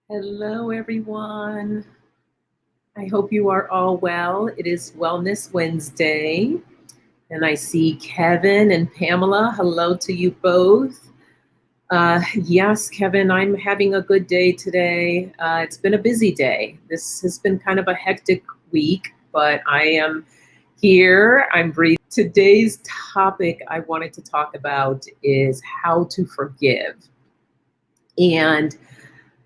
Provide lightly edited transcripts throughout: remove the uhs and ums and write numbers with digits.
Hello, everyone. I hope you are all well. It is Wellness Wednesday, and I see Kevin and Pamela. Hello to you both. Yes, Kevin, I'm having a good day today. It's been a busy day. This has been kind of a hectic week, but I am here. I'm breathing. Today's topic I wanted to talk about is how to forgive. And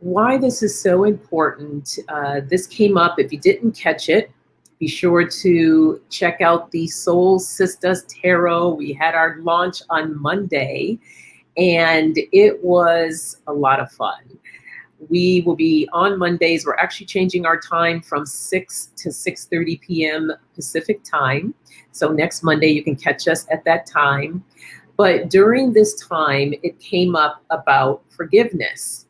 why this is so important. This came up. If you didn't catch it, be sure to check out the Soul Sisters Tarot. We had our launch on Monday, and it was a lot of fun. We will be on Mondays. We're actually changing our time from 6 to 6:30 p.m. Pacific time. So next Monday, you can catch us at that time. But during this time, it came up about forgiveness.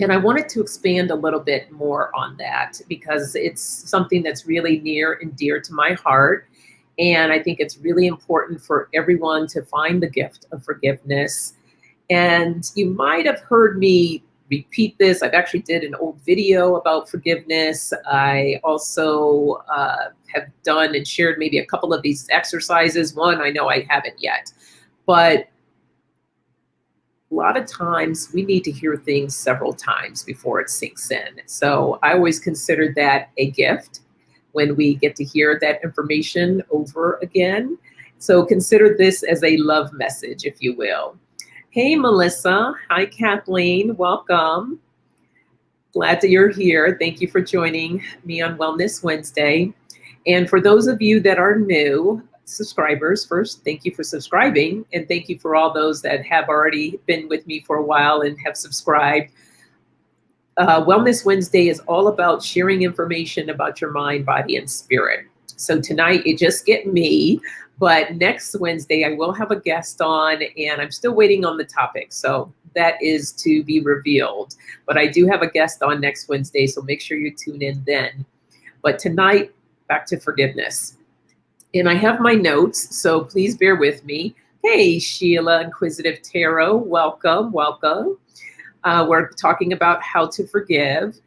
And I wanted to expand a little bit more on that because it's something that's really near and dear to my heart. And I think it's really important for everyone to find the gift of forgiveness. And you might have heard me repeat this. I've actually did an old video about forgiveness. I also have done and shared maybe a couple of these exercises. One, I know I haven't yet, but a lot of times we need to hear things several times before it sinks in. So I always consider that a gift when we get to hear that information over again. So consider this as a love message, if you will. Hey, Melissa. Hi, Kathleen. Welcome. Glad that you're here. Thank you for joining me on Wellness Wednesday. And for those of you that are new, subscribers, first, thank you for subscribing, and thank you for all those that have already been with me for a while and have subscribed. Wellness Wednesday is all about sharing information about your mind, body, and spirit. So tonight it just get me, but next Wednesday I will have a guest on, and I'm still waiting on the topic, so that is to be revealed. But I do have a guest on next Wednesday, so make sure you tune in then. But tonight, back to forgiveness. And I have my notes, so please bear with me. Hey, Sheila, Inquisitive Tarot, welcome, welcome. We're talking about how to forgive.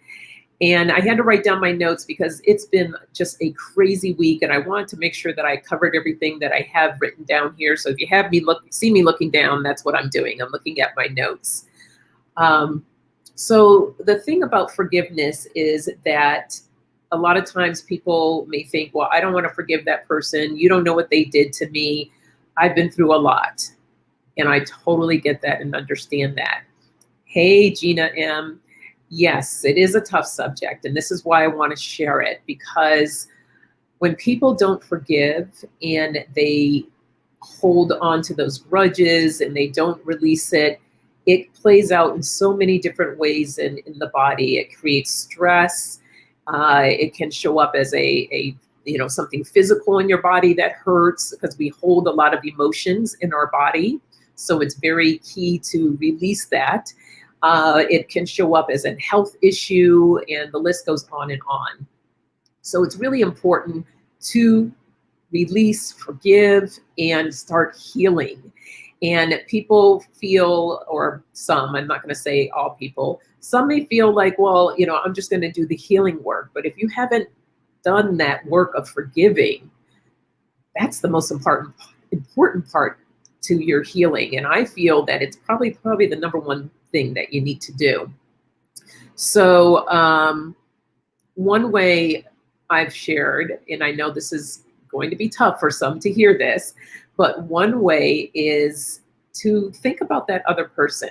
And I had to write down my notes because it's been just a crazy week, and I wanted to make sure that I covered everything that I have written down here. So if you have me see me looking down, that's what I'm doing. I'm looking at my notes. So the thing about forgiveness is that a lot of times people may think, well, I don't want to forgive that person. You don't know what they did to me. I've been through a lot. And I totally get that and understand that. Hey, Gina M. Yes, it is a tough subject. And this is why I want to share it, because when people don't forgive and they hold on to those grudges and they don't release it, it plays out in so many different ways in the body. It creates stress. It can show up as a something physical in your body that hurts, because we hold a lot of emotions in our body. So it's very key to release that. It can show up as a health issue, and the list goes on and on. So it's really important to release, forgive, and start healing. And people feel, or some, I'm not going to say all people, some may feel like, well, I'm just going to do the healing work. But if you haven't done that work of forgiving, that's the most important part to your healing. And I feel that it's probably the number one thing that you need to do. So one way I've shared, and I know this is going to be tough for some to hear this, but one way is to think about that other person.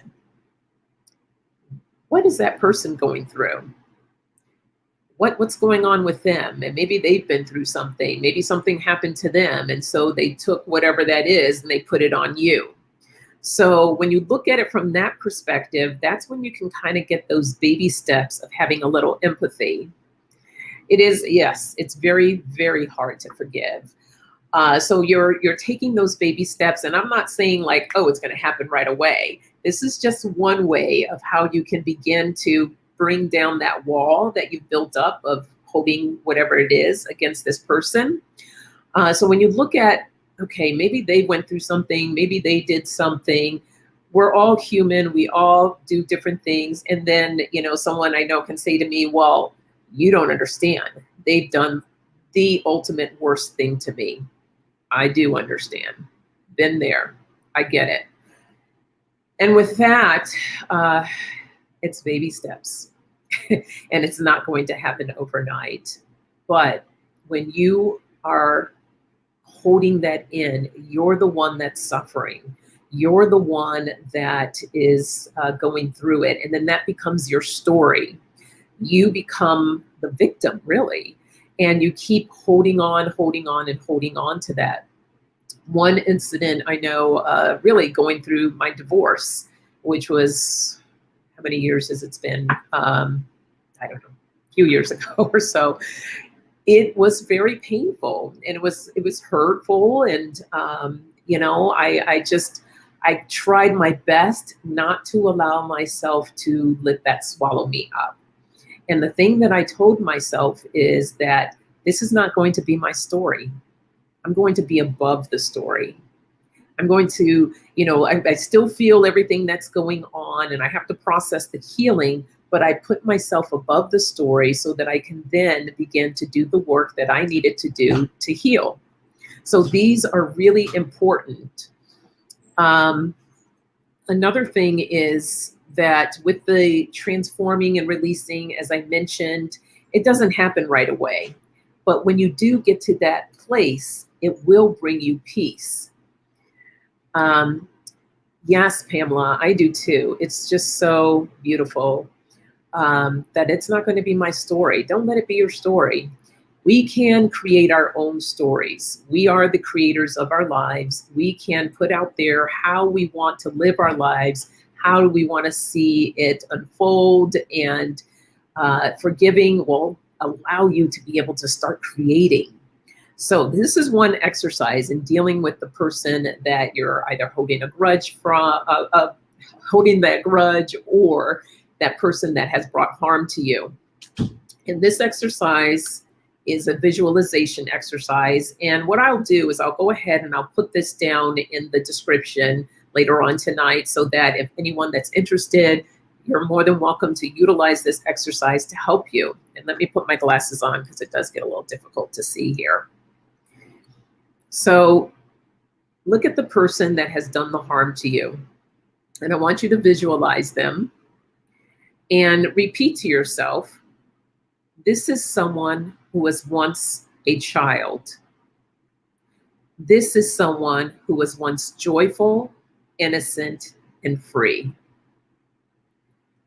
What is that person going through? What's going on with them? And maybe they've been through something. Maybe something happened to them, and so they took whatever that is and they put it on you. So when you look at it from that perspective, that's when you can kind of get those baby steps of having a little empathy. It is, yes, it's very, very hard to forgive. So you're taking those baby steps, and I'm not saying like, oh, it's going to happen right away. This is just one way of how you can begin to bring down that wall that you've built up of holding whatever it is against this person. So when you look at, okay, maybe they went through something, maybe they did something, we're all human. We all do different things. And then, someone I know can say to me, well, you don't understand. They've done the ultimate worst thing to me. I do understand. Been there. I get it. And with that, it's baby steps. And it's not going to happen overnight. But when you are holding that in, you're the one that's suffering. You're the one that is going through it. And then that becomes your story. You become the victim, really. And you keep holding on, and holding on to that. One incident I know, really going through my divorce, which was, how many years has it been? I don't know, a few years ago or so. It was very painful, and it was hurtful. And, I tried my best not to allow myself to let that swallow me up. And the thing that I told myself is that this is not going to be my story. I'm going to be above the story. I'm going to, I still feel everything that's going on, and I have to process the healing, but I put myself above the story so that I can then begin to do the work that I needed to do to heal. So these are really important. Another thing is that with the transforming and releasing, as I mentioned, it doesn't happen right away. But when you do get to that place, it will bring you peace. Yes, Pamela, I do too. It's just so beautiful that it's not going to be my story. Don't let it be your story. We can create our own stories. We are the creators of our lives. We can put out there how we want to live our lives, how we want to see it unfold, and forgiving will allow you to be able to start creating. So this is one exercise in dealing with the person that you're either holding a grudge from, holding that grudge, or that person that has brought harm to you. And this exercise is a visualization exercise. And what I'll do is I'll go ahead and I'll put this down in the description later on tonight, so that if anyone that's interested, you're more than welcome to utilize this exercise to help you. And let me put my glasses on because it does get a little difficult to see here. So look at the person that has done the harm to you. And I want you to visualize them and repeat to yourself, this is someone who was once a child. This is someone who was once joyful, innocent, and free.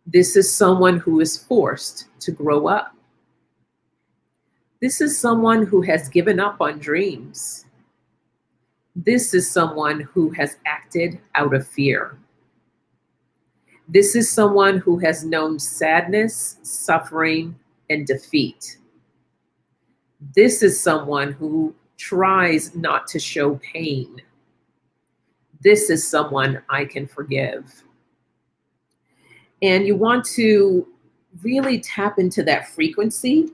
This is someone who is forced to grow up. This is someone who has given up on dreams. This is someone who has acted out of fear. This is someone who has known sadness, suffering, and defeat. This is someone who tries not to show pain. This is someone I can forgive. And you want to really tap into that frequency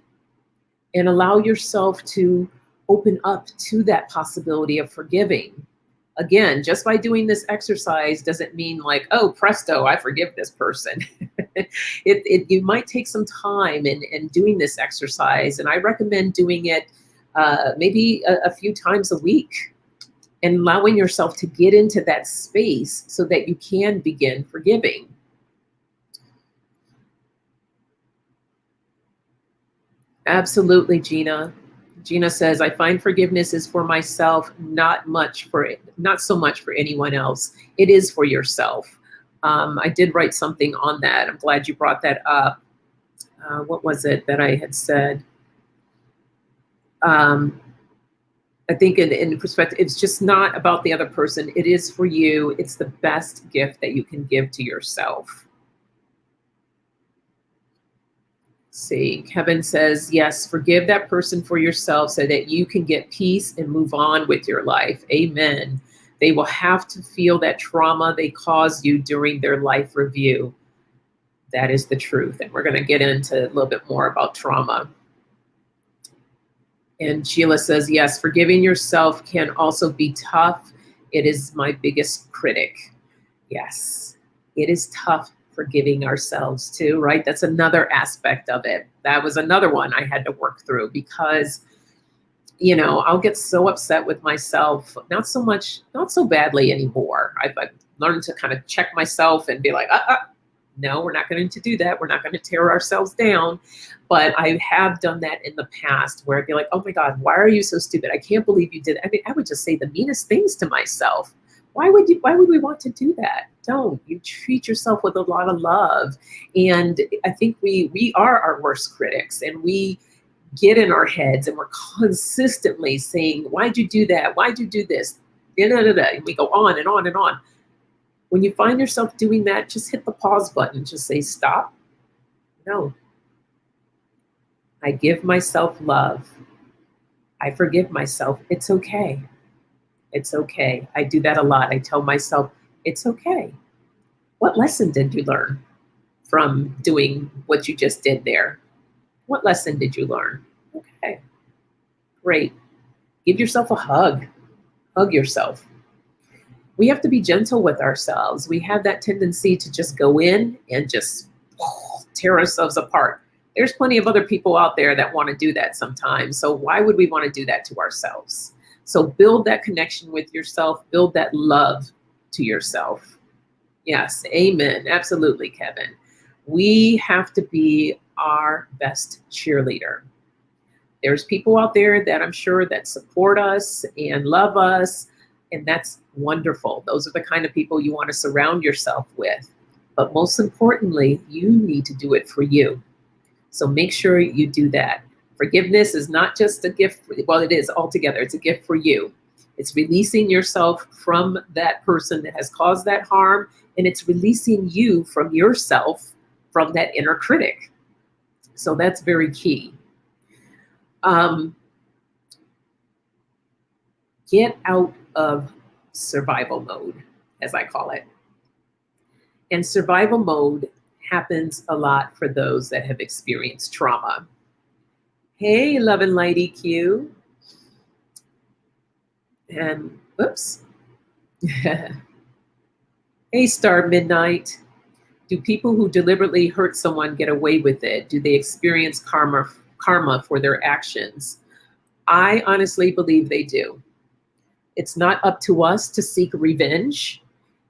and allow yourself to open up to that possibility of forgiving. Again, just by doing this exercise doesn't mean like, oh, presto, I forgive this person. You might take some time in doing this exercise, and I recommend doing it maybe a few times a week, and allowing yourself to get into that space so that you can begin forgiving. Absolutely, Gina. Gina says, I find forgiveness is for myself, not so much for anyone else. It is for yourself. I did write something on that. I'm glad you brought that up. What was it that I had said? I think in perspective, it's just not about the other person. It is for you. It's the best gift that you can give to yourself. See, Kevin says, yes, forgive that person for yourself so that you can get peace and move on with your life. Amen. They will have to feel that trauma they caused you during their life review. That is the truth. And we're going to get into a little bit more about trauma. And Sheila says, yes, forgiving yourself can also be tough. It is my biggest critic. Yes, it is tough forgiving ourselves too, right? That's another aspect of it. That was another one I had to work through because, I'll get so upset with myself, not so much, not so badly anymore. I've learned to kind of check myself and be like, no, we're not going to do that. We're not going to tear ourselves down. But I have done that in the past where I'd be like, oh my God, why are you so stupid? I can't believe you did it. I mean, I would just say the meanest things to myself. Why would we want to do that? Don't. You treat yourself with a lot of love. And I think we are our worst critics, and we get in our heads and we're consistently saying, why'd you do that? Why'd you do this? And we go on and on and on. When you find yourself doing that, just hit the pause button. Just say, stop. No. I give myself love. I forgive myself. It's okay. It's okay. I do that a lot. I tell myself, it's okay. What lesson did you learn from doing what you just did there? What lesson did you learn? Okay, great. Give yourself a hug. Hug yourself. We have to be gentle with ourselves. We have that tendency to just go in and just tear ourselves apart. There's plenty of other people out there that want to do that sometimes. So why would we want to do that to ourselves? So build that connection with yourself. Build that love to yourself. Yes, amen. Absolutely, Kevin. We have to be our best cheerleader. There's people out there that I'm sure that support us and love us, and that's wonderful. Those are the kind of people you want to surround yourself with. But most importantly, you need to do it for you. So make sure you do that. Forgiveness is not just a gift. Well, it is altogether. It's a gift for you. It's releasing yourself from that person that has caused that harm, and it's releasing you from yourself, from that inner critic. So that's very key. Get out of survival mode, as I call it. And survival mode happens a lot for those that have experienced trauma. Hey, Love and Light EQ. And oops. Hey, Star Midnight. Do people who deliberately hurt someone get away with it? Do they experience karma for their actions? I honestly believe they do. It's not up to us to seek revenge.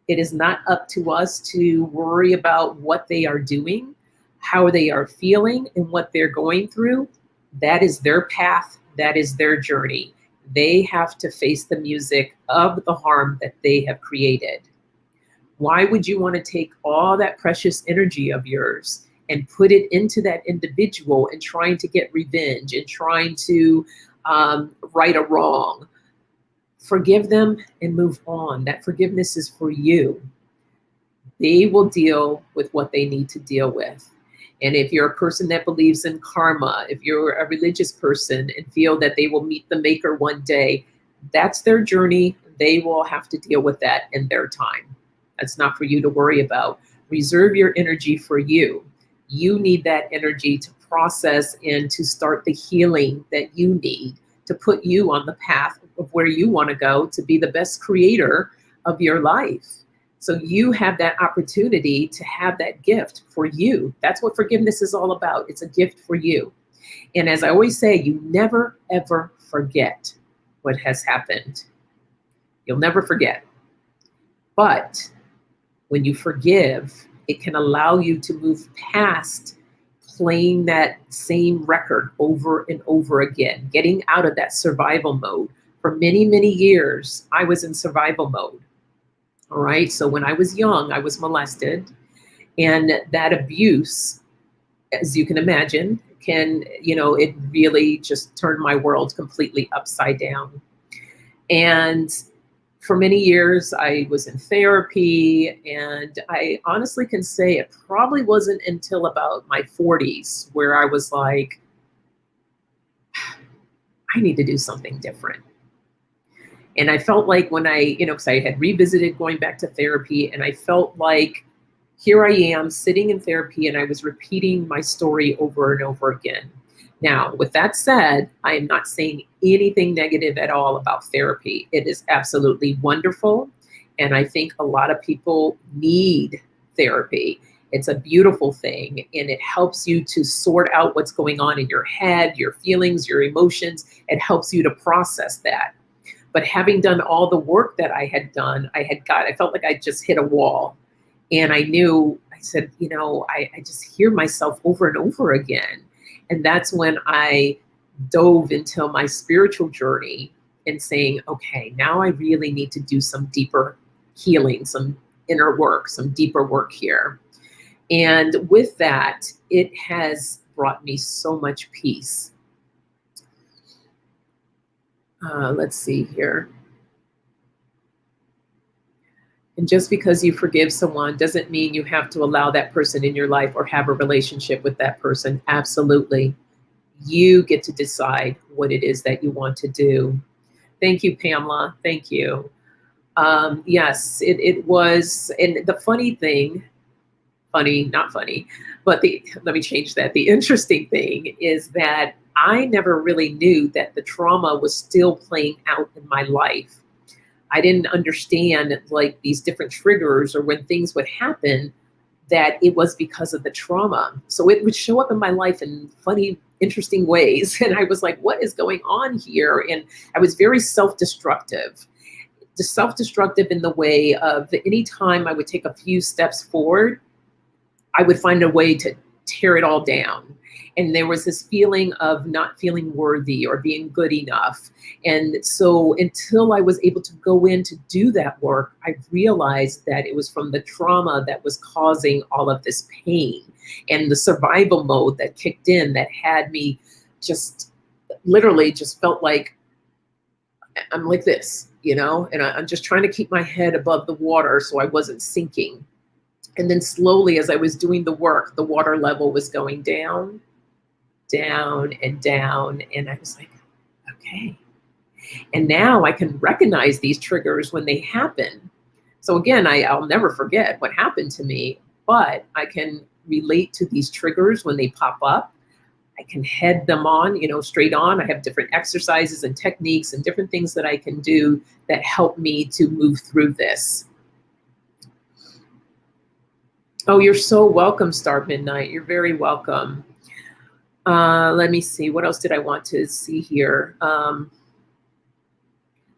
It is not up to us to worry about what they are doing, how they are feeling, and what they're going through. That is their path. That is their journey. They have to face the music of the harm that they have created. Why would you want to take all that precious energy of yours and put it into that individual and trying to get revenge and trying to right a wrong? Forgive them and move on. That forgiveness is for you. They will deal with what they need to deal with. And if you're a person that believes in karma, if you're a religious person and feel that they will meet the maker one day, that's their journey. They will have to deal with that in their time. That's not for you to worry about. Reserve your energy for you. You need that energy to process and to start the healing that you need to put you on the path of where you want to go to be the best creator of your life. So you have that opportunity to have that gift for you. That's what forgiveness is all about. It's a gift for you. And as I always say, you never, ever forget what has happened. You'll never forget. But when you forgive, it can allow you to move past playing that same record over and over again, getting out of that survival mode. For many, many years, I was in survival mode. All right. So when I was young, I was molested, and that abuse, as you can imagine, it really just turned my world completely upside down. And for many years, I was in therapy, and I honestly can say it probably wasn't until about my 40s where I was like, I need to do something different. And I felt like when because I had revisited going back to therapy, and I felt like here I am sitting in therapy and I was repeating my story over and over again. Now, with that said, I am not saying anything negative at all about therapy. It is absolutely wonderful. And I think a lot of people need therapy. It's a beautiful thing, and it helps you to sort out what's going on in your head, your feelings, your emotions. It helps you to process that. But having done all the work that I had done, I felt like I just hit a wall. And I knew, I said, I just hear myself over and over again. And that's when I dove into my spiritual journey and saying, okay, now I really need to do some deeper healing, some inner work, some deeper work here. And with that, it has brought me so much peace. Let's see here. And just because you forgive someone doesn't mean you have to allow that person in your life or have a relationship with that person. Absolutely. You get to decide what it is that you want to do. Thank you, Pamela. Thank you. Yes, it was. And the funny thing, not funny, but let me change that. The interesting thing is that I never really knew that the trauma was still playing out in my life. I didn't understand like these different triggers or when things would happen, that it was because of the trauma. So it would show up in my life in funny, interesting ways. And I was like, what is going on here? And I was very self-destructive in the way of anytime I would take a few steps forward, I would find a way to tear it all down. And there was this feeling of not feeling worthy or being good enough. And so until I was able to go in to do that work, I realized that it was from the trauma that was causing all of this pain and the survival mode that kicked in that had me just literally just felt like I'm like this, and I'm just trying to keep my head above the water so I wasn't sinking. And then slowly, as I was doing the work, the water level was going down, down, and down. And I was like, okay. And now I can recognize these triggers when they happen. So again, I'll never forget what happened to me, but I can relate to these triggers when they pop up. I can head them on, straight on. I have different exercises and techniques and different things that I can do that help me to move through this. Oh, you're so welcome, Star Midnight. You're very welcome. Let me see. What else did I want to see here?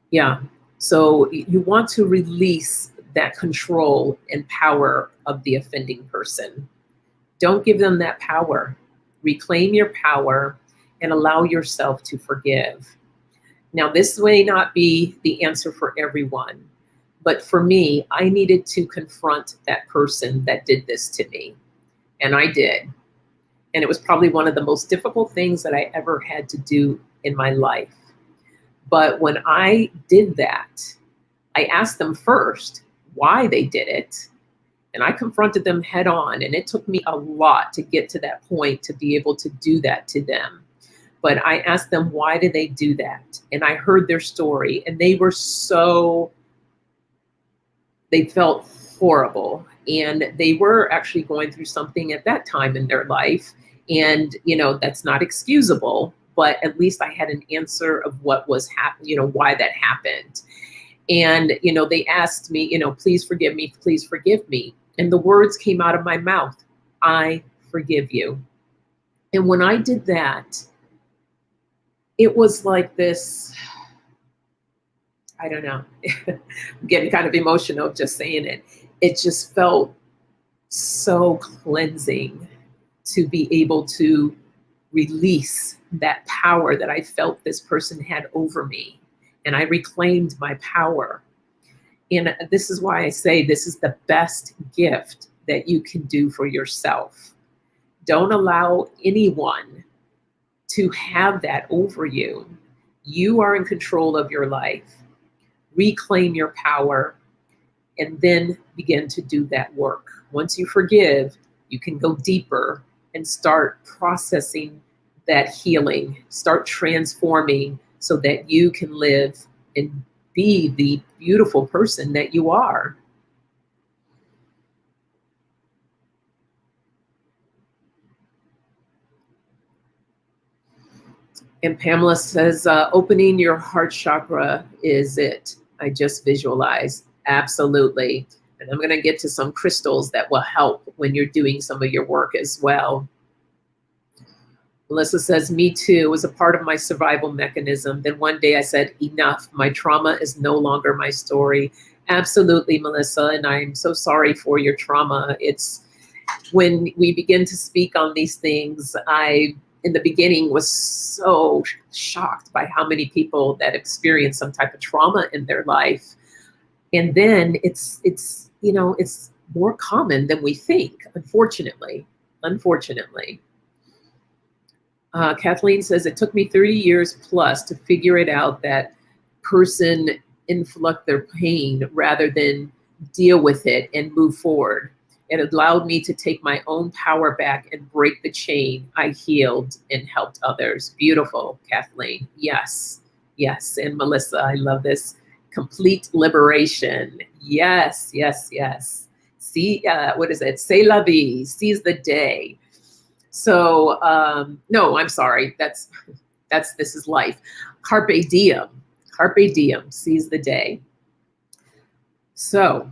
Yeah. So you want to release that control and power of the offending person. Don't give them that power. Reclaim your power and allow yourself to forgive. Now, this may not be the answer for everyone, but for me, I needed to confront that person that did this to me. And I did. And it was probably one of the most difficult things that I ever had to do in my life. But when I did that, I asked them first why they did it. And I confronted them head on. And it took me a lot to get to that point to be able to do that to them. But I asked them, why did they do that? And I heard their story. And they felt horrible. And they were actually going through something at that time in their life. And, that's not excusable. But at least I had an answer of what was happening, why that happened. And, they asked me, please forgive me, please forgive me. And the words came out of my mouth, I forgive you. And when I did that, it was like this, I don't know, I'm getting kind of emotional just saying it. It just felt so cleansing to be able to release that power that I felt this person had over me. And I reclaimed my power. And this is why I say this is the best gift that you can do for yourself. Don't allow anyone to have that over you. You are in control of your life. Reclaim your power and then begin to do that work. Once you forgive, you can go deeper and start processing that healing, start transforming so that you can live and be the beautiful person that you are. And Pamela says, opening your heart chakra is it. I just visualized. Absolutely. And I'm going to get to some crystals that will help when you're doing some of your work as well. Melissa says, me too. It was a part of my survival mechanism. Then one day I said, enough. My trauma is no longer my story. Absolutely, Melissa. And I'm so sorry for your trauma. It's when we begin to speak on these things, I, in the beginning, was so shocked by how many people that experience some type of trauma in their life. And then it's more common than we think, unfortunately. Kathleen says, it took me 30 years plus to figure it out that person inflict their pain rather than deal with it and move forward. It allowed me to take my own power back and break the chain. I healed and helped others. Beautiful, Kathleen. Yes, yes. And Melissa, I love this. Complete liberation. Yes, yes, yes. See, what is it? C'est la vie. Seize the day. So, no, I'm sorry. This is life. Carpe diem. Carpe diem. Seize the day. So,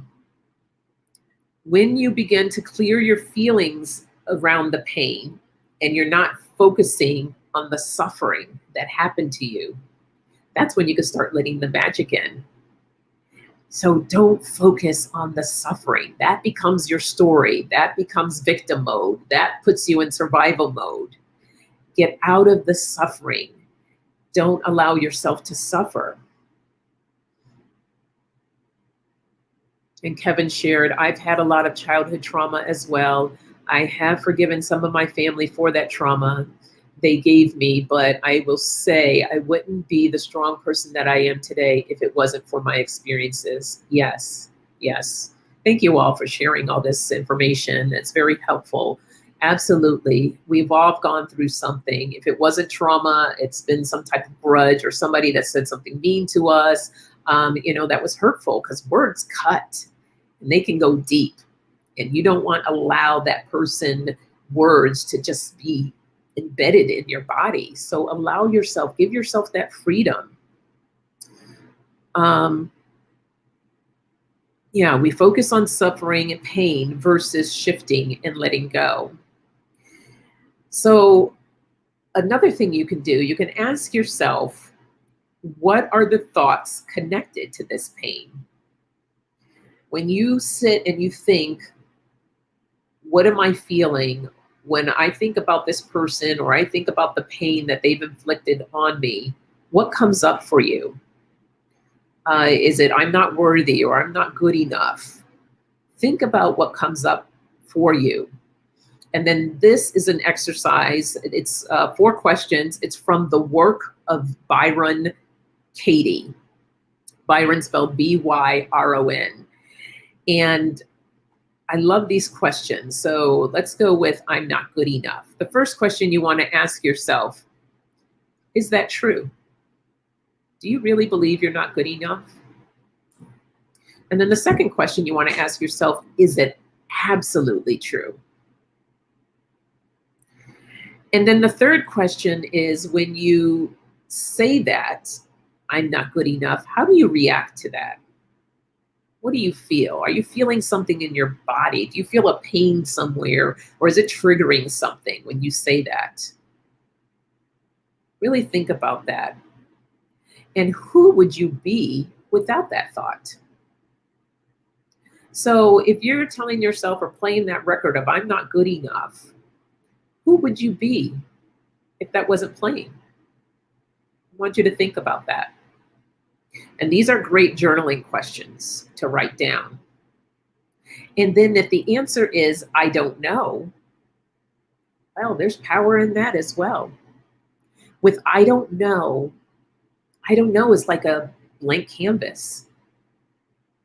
when you begin to clear your feelings around the pain and you're not focusing on the suffering that happened to you, that's when you can start letting the magic in. So don't focus on the suffering. That becomes your story. That becomes victim mode. That puts you in survival mode. Get out of the suffering. Don't allow yourself to suffer. And Kevin shared, I've had a lot of childhood trauma as well. I have forgiven some of my family for that trauma they gave me, but I will say I wouldn't be the strong person that I am today if it wasn't for my experiences. Yes, yes. Thank you all for sharing all this information. It's very helpful. Absolutely. We've all gone through something. If it wasn't trauma, it's been some type of grudge or somebody that said something mean to us, that was hurtful, because words cut and they can go deep. And you don't want to allow that person words to just be embedded in your body. So allow yourself, give yourself that freedom. We focus on suffering and pain versus shifting and letting go. So another thing you can do, you can ask yourself, what are the thoughts connected to this pain? When you sit and you think, what am I feeling when I think about this person, or I think about the pain that they've inflicted on me? What comes up for you? Is it I'm not worthy, or I'm not good enough? Think about what comes up for you. And then this is an exercise. It's 4 questions. It's from the Work of Byron Katie. Byron spelled Byron. And I love these questions. So let's go with I'm not good enough. The first question you want to ask yourself, is that true? Do you really believe you're not good enough? And then the second question you want to ask yourself, is it absolutely true? And then the third question is, when you say that, I'm not good enough, how do you react to that? What do you feel? Are you feeling something in your body? Do you feel a pain somewhere? Or is it triggering something when you say that? Really think about that. And who would you be without that thought? So if you're telling yourself or playing that record of I'm not good enough, who would you be if that wasn't playing? I want you to think about that. And these are great journaling questions to write down. And then if the answer is, I don't know, well, there's power in that as well. With I don't know is like a blank canvas.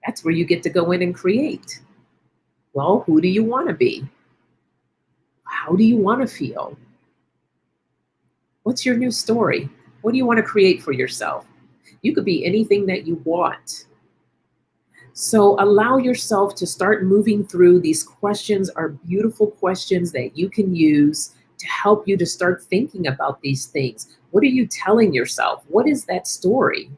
That's where you get to go in and create. Well, who do you want to be? How do you want to feel? What's your new story? What do you want to create for yourself? You could be anything that you want. So allow yourself to start moving through. These questions are beautiful questions that you can use to help you to start thinking about these things. What are you telling yourself? What is that story?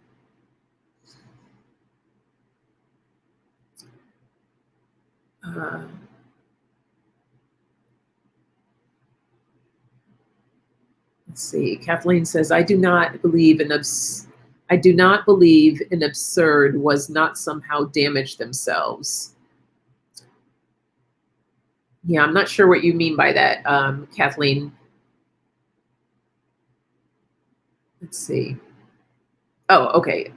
Let's see. Kathleen says, I do not believe an absurd was not somehow damaged themselves. Yeah, I'm not sure what you mean by that, Kathleen. Let's see. Oh, okay.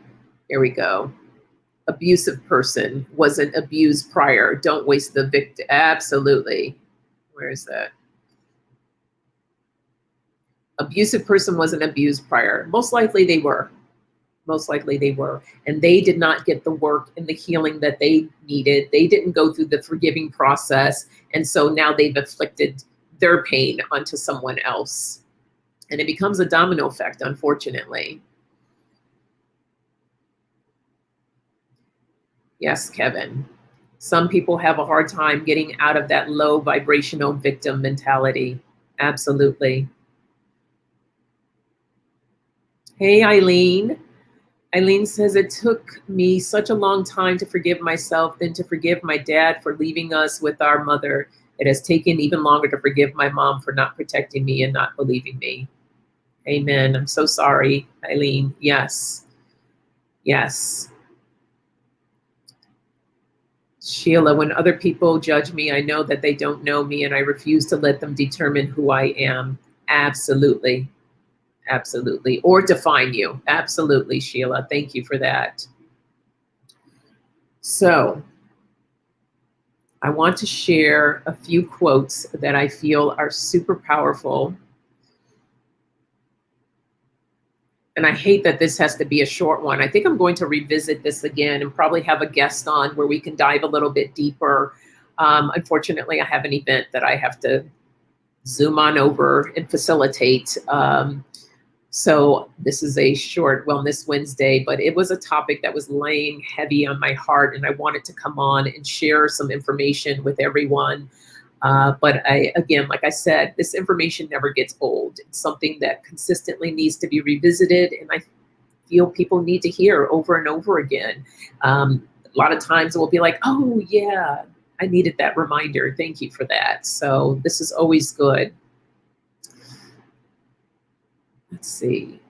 Here we go. Abusive person wasn't abused prior. Don't waste the victim. Absolutely. Where is that? Abusive person wasn't abused prior. Most likely they were. Most likely they were. And they did not get the work and the healing that they needed. They didn't go through the forgiving process. And so now they've inflicted their pain onto someone else. And it becomes a domino effect, unfortunately. Yes, Kevin. Some people have a hard time getting out of that low vibrational victim mentality. Absolutely. Hey, Eileen. Eileen says, it took me such a long time to forgive myself than to forgive my dad for leaving us with our mother. It has taken even longer to forgive my mom for not protecting me and not believing me. Amen. I'm so sorry, Eileen. Yes. Yes. Sheila, when other people judge me, I know that they don't know me and I refuse to let them determine who I am. Absolutely. Absolutely. Or define you. Absolutely, Sheila. Thank you for that. So I want to share a few quotes that I feel are super powerful. And I hate that this has to be a short one. I think I'm going to revisit this again and probably have a guest on where we can dive a little bit deeper. Unfortunately, I have an event that I have to Zoom on over and facilitate. So this is a short Wellness Wednesday, but it was a topic that was laying heavy on my heart, and I wanted to come on and share some information with everyone. But again, like I said, this information never gets old. It's something that consistently needs to be revisited, and I feel people need to hear over and over again. A lot of times it will be like, oh yeah, I needed that reminder. Thank you for that. So this is always good. Let's see.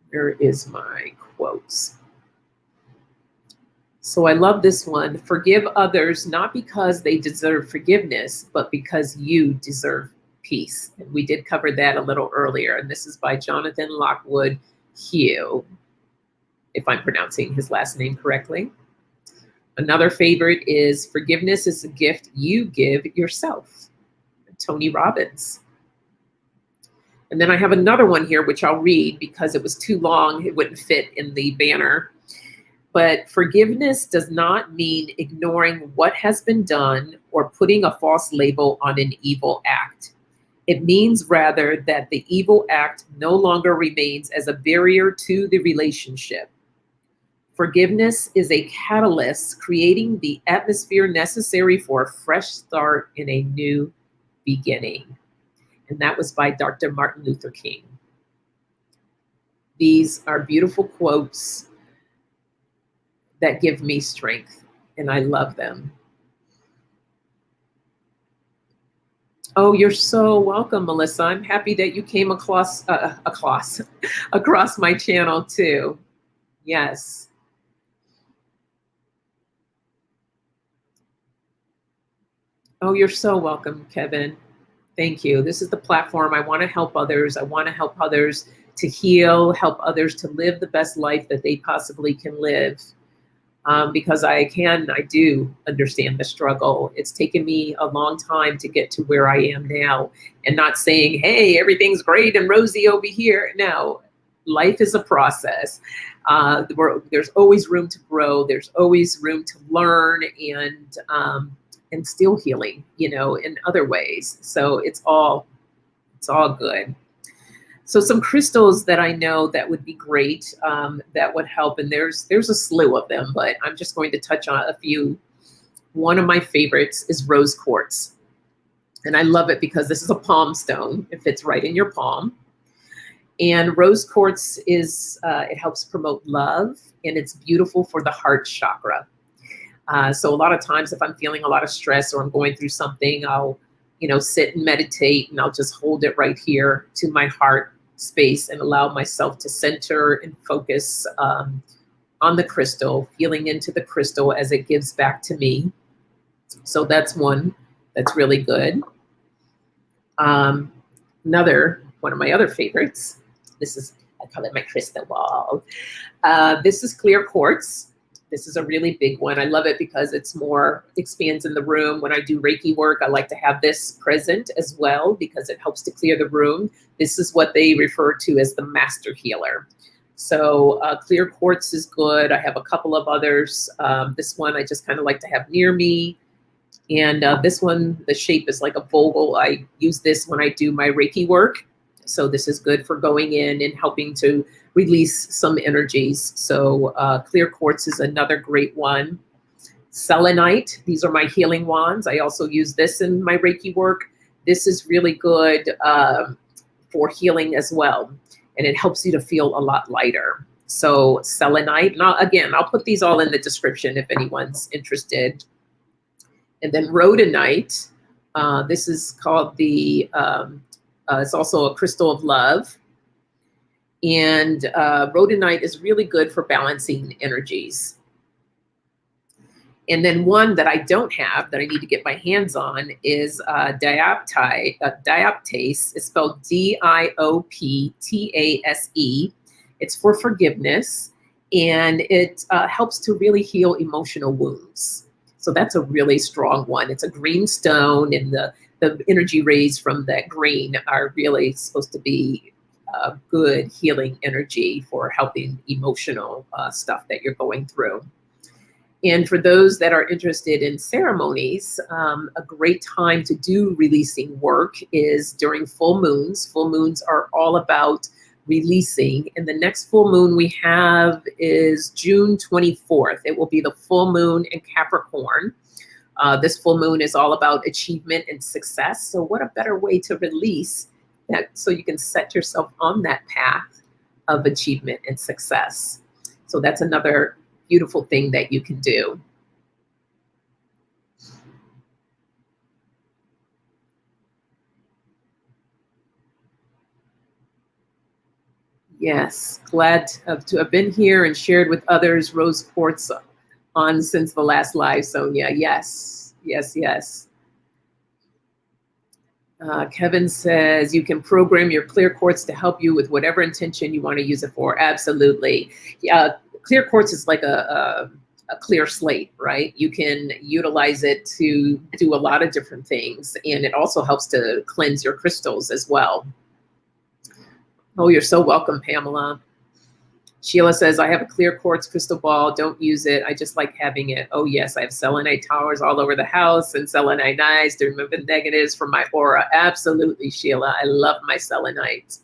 Where is my quotes? So I love this one. Forgive others not because they deserve forgiveness, but because you deserve peace. And we did cover that a little earlier. And this is by Jonathan Lockwood Hugh, if I'm pronouncing his last name correctly. Another favorite is forgiveness is a gift you give yourself. Tony Robbins. And then I have another one here, which I'll read because it was too long. It wouldn't fit in the banner. But forgiveness does not mean ignoring what has been done or putting a false label on an evil act. It means rather that the evil act no longer remains as a barrier to the relationship. Forgiveness is a catalyst creating the atmosphere necessary for a fresh start in a new beginning. And that was by Dr. Martin Luther King. These are beautiful quotes that give me strength, and I love them. Oh, you're so welcome, Melissa. I'm happy that you came across my channel too. Yes. Oh, you're so welcome, Kevin. Thank you. This is the platform. I want to help others. I want to help others to heal, help others to live the best life that they possibly can live. Because I do understand the struggle. It's taken me a long time to get to where I am now, and not saying, hey, everything's great and rosy over here. No, life is a process. There's always room to grow. There's always room to learn and still healing, in other ways. So it's all good. So some crystals that I know that would be great, that would help, and there's a slew of them, but I'm just going to touch on a few. One of my favorites is rose quartz. And I love it because this is a palm stone. It fits right in your palm. And rose quartz it helps promote love, and it's beautiful for the heart chakra. So a lot of times if I'm feeling a lot of stress or I'm going through something, I'll, sit and meditate, and I'll just hold it right here to my heart space and allow myself to center and focus on the crystal, feeling into the crystal as it gives back to me. So that's one that's really good. Another one of my other favorites, I call it my crystal ball. This is clear quartz. This is a really big one. I love it because it's more expands in the room. When I do Reiki work, I like to have this present as well because it helps to clear the room. This is what they refer to as the master healer. So clear quartz is good. I have a couple of others. This one I just kind of like to have near me. And this one, the shape is like a Vogel. I use this when I do my Reiki work. So this is good for going in and helping to release some energies. So clear quartz is another great one. Selenite, these are my healing wands. I also use this in my Reiki work. This is really good for healing as well. And it helps you to feel a lot lighter. So selenite, now again, I'll put these all in the description if anyone's interested. And then rhodonite, this is called it's also a crystal of love. And rhodonite is really good for balancing energies. And then one that I don't have that I need to get my hands on is dioptase. It's spelled Dioptase. It's for forgiveness, and it helps to really heal emotional wounds. So that's a really strong one. It's a green stone, and the energy rays from that green are really supposed to be good healing energy for helping emotional stuff that you're going through. And for those that are interested in ceremonies, a great time to do releasing work is during full moons. Full moons are all about releasing. And the next full moon we have is June 24th. It will be the full moon in Capricorn. This full moon is all about achievement and success. So what a better way to release that so you can set yourself on that path of achievement and success. So that's another beautiful thing that you can do. Yes, glad to have been here and shared with others. Rose quartz on since the last live, Sonia. Yes, yes, yes. Kevin says you can program your clear quartz to help you with whatever intention you want to use it for. Absolutely. Clear quartz is like a clear slate, right? You can utilize it to do a lot of different things, and it also helps to cleanse your crystals as well. Oh, you're so welcome, Pamela. Sheila says, I have a clear quartz crystal ball. Don't use it. I just like having it. Oh, yes, I have selenite towers all over the house and selenite knives to remove the negatives from my aura. Absolutely, Sheila. I love my selenite.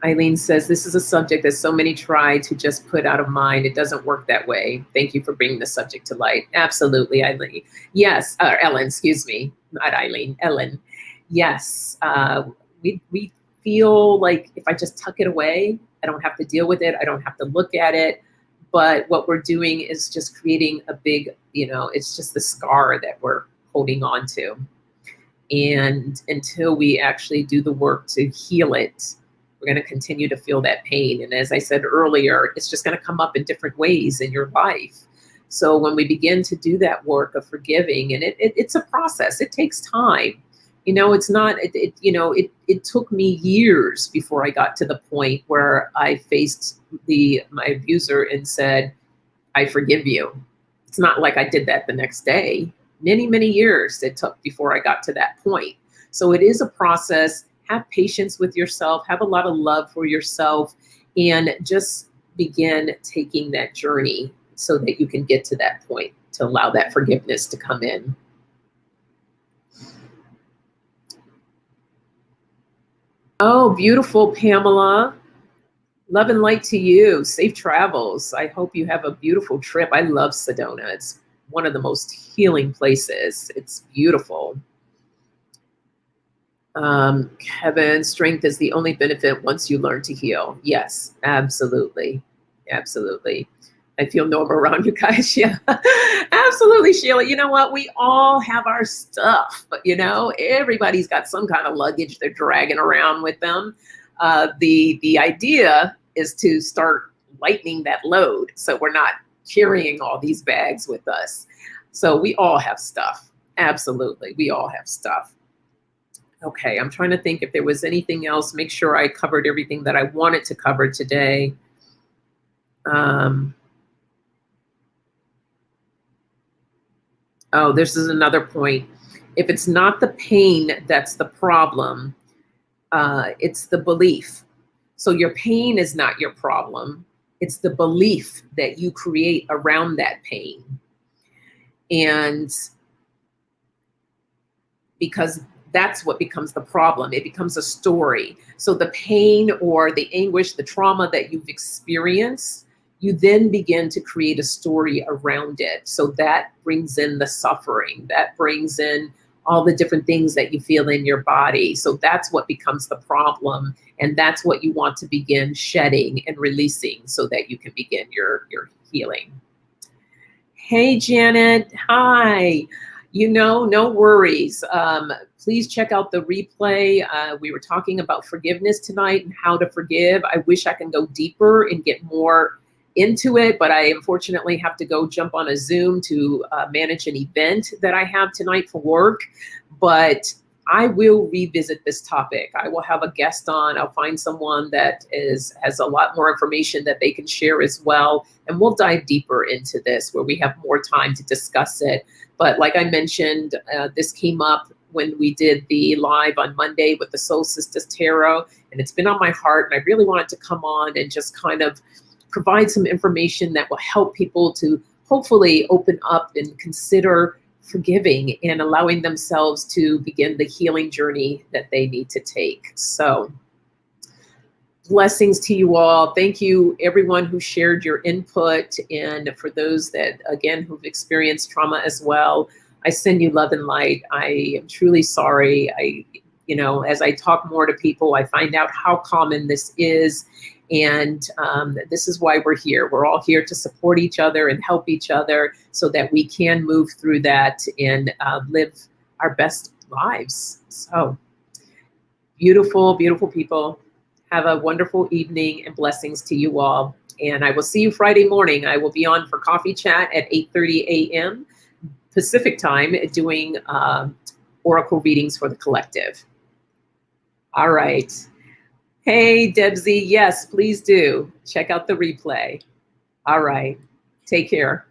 Eileen says, this is a subject that so many try to just put out of mind. It doesn't work that way. Thank you for bringing the subject to light. Absolutely, Eileen. Yes, Ellen, excuse me. Not Eileen, Ellen. Yes, we feel like if I just tuck it away, I don't have to deal with it. I don't have to look at it. But what we're doing is just creating a big, it's just the scar that we're holding on to. And until we actually do the work to heal it, we're going to continue to feel that pain. And as I said earlier, it's just going to come up in different ways in your life. So when we begin to do that work of forgiving, and it's a process, it takes time. It's not, it took me years before I got to the point where I faced my abuser and said, I forgive you. It's not like I did that the next day. Many, many years it took before I got to that point. So it is a process. Have patience with yourself, have a lot of love for yourself, and just begin taking that journey so that you can get to that point to allow that forgiveness to come in. Oh, beautiful, Pamela. Love and light to you. Safe travels. I hope you have a beautiful trip. I love Sedona. It's one of the most healing places. It's beautiful. Kevin, strength is the only benefit once you learn to heal. Yes, absolutely. Absolutely. I feel normal around you guys. Yeah, absolutely, Sheila. You know what? We all have our stuff, but everybody's got some kind of luggage they're dragging around with them. The idea is to start lightening that load, so we're not carrying all these bags with us. So we all have stuff. Absolutely, we all have stuff. Okay, I'm trying to think if there was anything else. Make sure I covered everything that I wanted to cover today. Oh, this is another point. If it's not the pain that's the problem, it's the belief. So your pain is not your problem. It's the belief that you create around that pain. And because that's what becomes the problem. It becomes a story. So the pain or the anguish, the trauma that you've experienced, you then begin to create a story around it. So that brings in the suffering, that brings in all the different things that you feel in your body. So that's what becomes the problem. And that's what you want to begin shedding and releasing so that you can begin your healing. Hey, Janet. Hi. No worries. Please check out the replay. We were talking about forgiveness tonight and how to forgive. I wish I can go deeper and get more into it, but I unfortunately have to go jump on a Zoom to manage an event that I have tonight for work. But I will revisit this topic. I will have a guest on. I'll find someone that has a lot more information that they can share as well. And we'll dive deeper into this where we have more time to discuss it. But like I mentioned, this came up when we did the live on Monday with the Soul Sisters Tarot. And it's been on my heart. And I really wanted to come on and just kind of provide some information that will help people to hopefully open up and consider forgiving and allowing themselves to begin the healing journey that they need to take. So blessings to you all. Thank you, everyone who shared your input. And for those that, again, who've experienced trauma as well, I send you love and light. I am truly sorry. As I talk more to people, I find out how common this is. And this is why we're here. We're all here to support each other and help each other so that we can move through that and live our best lives. So beautiful, beautiful people. Have a wonderful evening and blessings to you all. And I will see you Friday morning. I will be on for coffee chat at 8:30 a.m. Pacific time doing oracle readings for the collective. All right. Hey, Debsy. Yes, please do. Check out the replay. All right. Take care.